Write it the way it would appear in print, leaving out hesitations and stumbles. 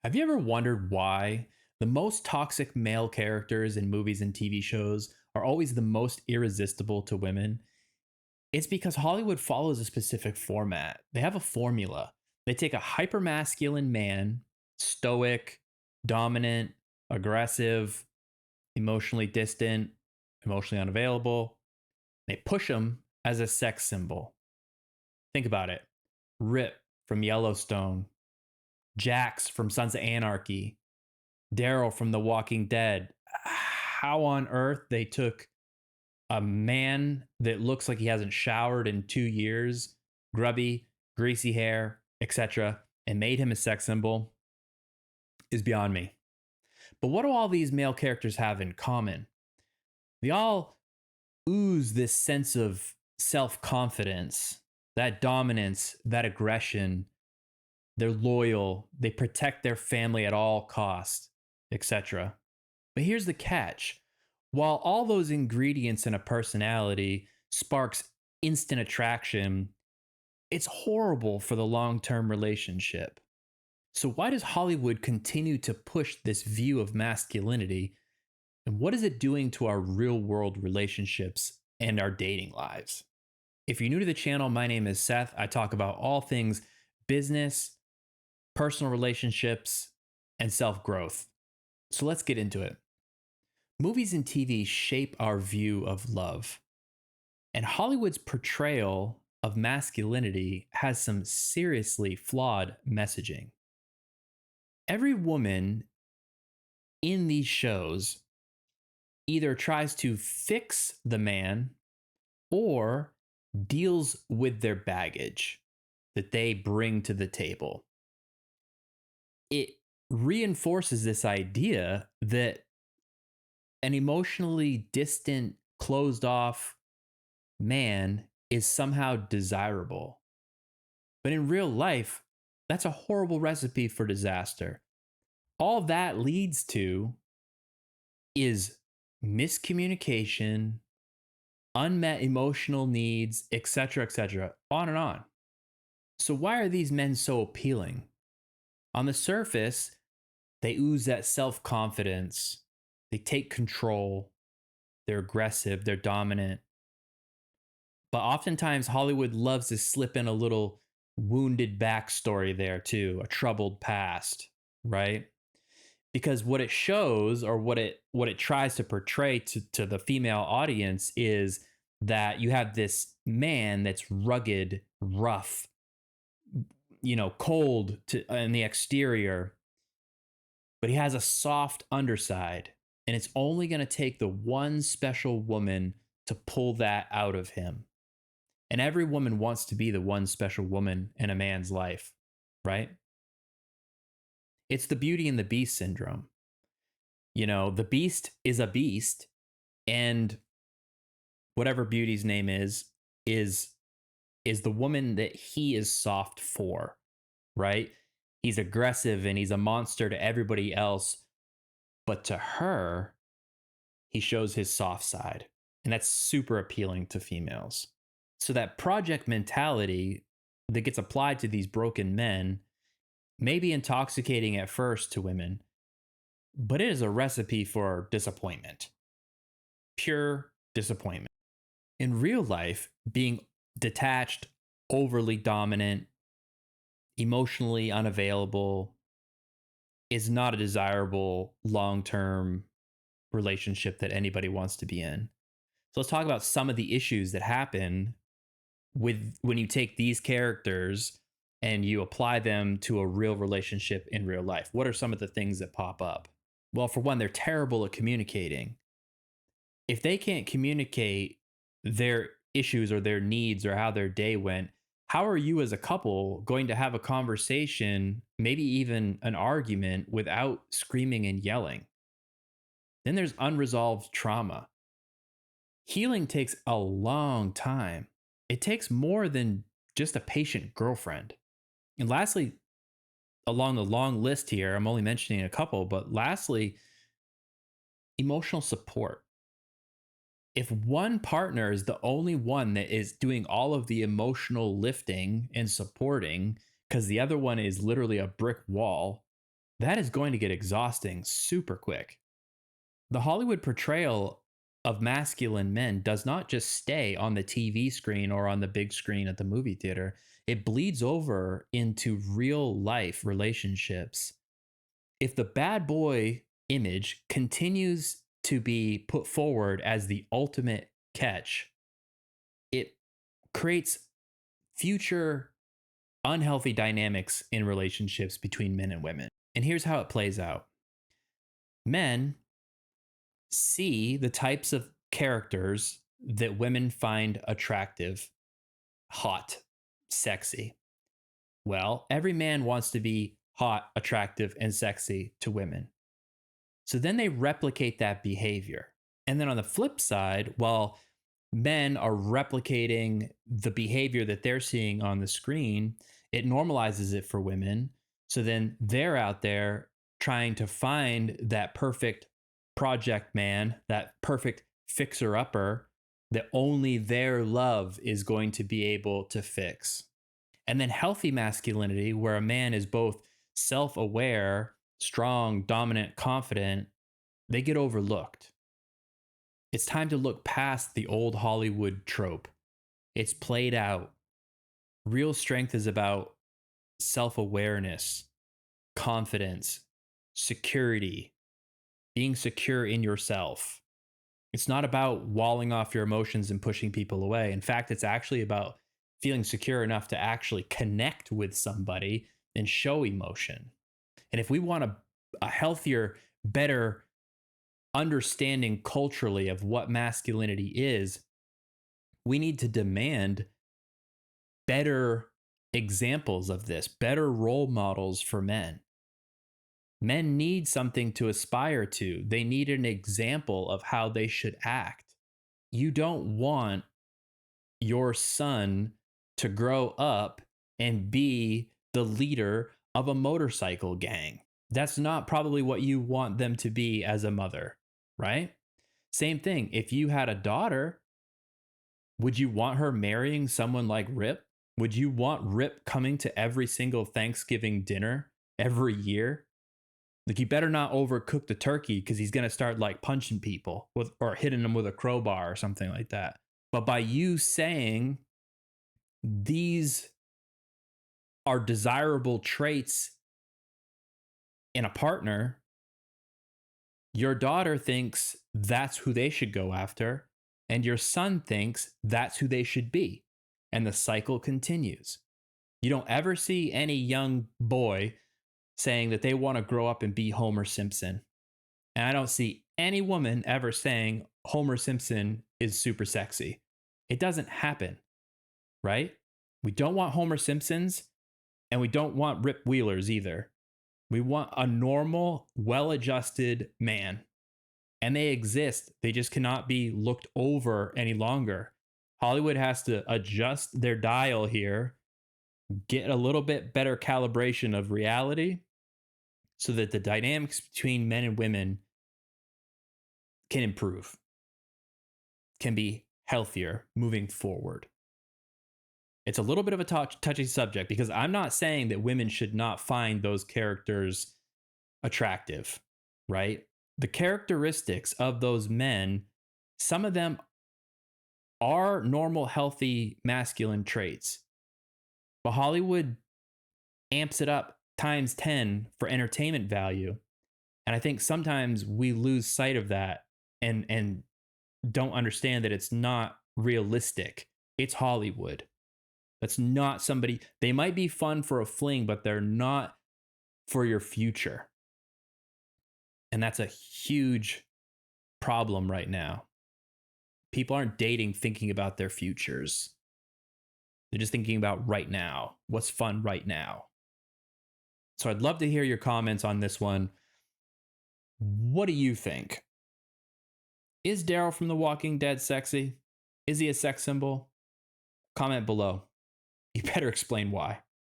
Have you ever wondered why the most toxic male characters in movies and TV shows are always the most irresistible to women? It's because Hollywood follows a specific format. They have a formula. They take a hypermasculine man, stoic, dominant, aggressive, emotionally distant, emotionally unavailable. They push him as a sex symbol. Think about it. Rip from Yellowstone, Jax from Sons of Anarchy, Daryl from The Walking Dead. How on earth they took a man that looks like he hasn't showered in 2 years, grubby, greasy hair, etc., and made him a sex symbol is beyond me. But what do all these male characters have in common? They all ooze this sense of self confidence, that dominance, that aggression. They're loyal, they protect their family at all costs, etc. But here's the catch. While all those ingredients in a personality sparks instant attraction, it's horrible for the long-term relationship. So why does Hollywood continue to push this view of masculinity? And what is it doing to our real-world relationships and our dating lives? If you're new to the channel, my name is Seth. I talk about all things business, personal relationships, and self-growth. So let's get into it. Movies and TV shape our view of love, and Hollywood's portrayal of masculinity has some seriously flawed messaging. Every woman in these shows either tries to fix the man or deals with their baggage that they bring to the table. It reinforces this idea that an emotionally distant, closed off man is somehow desirable. But in real life, that's a horrible recipe for disaster. All that leads to is miscommunication, unmet emotional needs, etc., on and on. So, why are these men so appealing? On the surface, they ooze that self confidence. They take control. They're aggressive. They're dominant. But oftentimes, Hollywood loves to slip in a little wounded backstory there, too, a troubled past, right? Because what it shows, or what it tries to portray to the female audience, is that you have this man that's rugged, rough, cold in the exterior, but he has a soft underside. And it's only going to take the one special woman to pull that out of him. And every woman wants to be the one special woman in a man's life, right? It's the Beauty and the Beast syndrome. The beast is a beast, and whatever Beauty's name is the woman that he is soft for, right? He's aggressive and he's a monster to everybody else, but to her, he shows his soft side. And that's super appealing to females. So that project mentality that gets applied to these broken men may be intoxicating at first to women, but it is a recipe for disappointment. Pure disappointment. In real life, being detached, overly dominant, emotionally unavailable is not a desirable long-term relationship that anybody wants to be in. So let's talk about some of the issues that happen with when you take these characters and you apply them to a real relationship in real life. What are some of the things that pop up? Well, for one, they're terrible at communicating. If they can't communicate their issues or their needs or how their day went, how are you as a couple going to have a conversation, maybe even an argument, without screaming and yelling? Then there's unresolved trauma. Healing takes a long time. It takes more than just a patient girlfriend. And lastly, along the long list here, I'm only mentioning a couple, but lastly, emotional support. If one partner is the only one that is doing all of the emotional lifting and supporting, because the other one is literally a brick wall, that is going to get exhausting super quick. The Hollywood portrayal of masculine men does not just stay on the TV screen or on the big screen at the movie theater. It bleeds over into real life relationships. If the bad boy image continues to be put forward as the ultimate catch, it creates future unhealthy dynamics in relationships between men and women. And here's how it plays out: men see the types of characters that women find attractive, hot, sexy. Well, every man wants to be hot, attractive, and sexy to women. So then they replicate that behavior. And then on the flip side, while men are replicating the behavior that they're seeing on the screen, it normalizes it for women. So then they're out there trying to find that perfect project man, that perfect fixer upper that only their love is going to be able to fix. And then healthy masculinity, where a man is both self aware, strong, dominant, confident, they get overlooked. It's time to look past the old Hollywood trope. It's played out. Real strength is about self awareness, confidence, security, being secure in yourself. It's not about walling off your emotions and pushing people away. In fact, it's actually about feeling secure enough to actually connect with somebody and show emotion. And if we want a healthier, better understanding culturally of what masculinity is, we need to demand better examples of this, better role models for men. Men need something to aspire to. They need an example of how they should act. You don't want your son to grow up and be the leader of a motorcycle gang. That's not probably what you want them to be as a mother, right? Same thing. If you had a daughter, would you want her marrying someone like Rip? Would you want Rip coming to every single Thanksgiving dinner every year? Like, you better not overcook the turkey because he's going to start like punching people with, or hitting them with a crowbar or something like that. But by you saying these are desirable traits in a partner, your daughter thinks that's who they should go after, and your son thinks that's who they should be. And the cycle continues. You don't ever see any young boy saying that they want to grow up and be Homer Simpson. And I don't see any woman ever saying Homer Simpson is super sexy. It doesn't happen, right? We don't want Homer Simpsons, and we don't want Rip Wheelers either. We want a normal, well-adjusted man. And they exist. They just cannot be looked over any longer. Hollywood has to adjust their dial here, get a little bit better calibration of reality so that the dynamics between men and women can improve, can be healthier moving forward. It's a little bit of a touchy subject because I'm not saying that women should not find those characters attractive, right? The characteristics of those men, some of them are normal, healthy, masculine traits. But Hollywood amps it up times 10 for entertainment value. And I think sometimes we lose sight of that and don't understand that it's not realistic. It's Hollywood. That's not somebody, they might be fun for a fling, but they're not for your future. And that's a huge problem right now. People aren't dating thinking about their futures. They're just thinking about right now. What's fun right now? So I'd love to hear your comments on this one. What do you think? Is Daryl from The Walking Dead sexy? Is he a sex symbol? Comment below. You better explain why.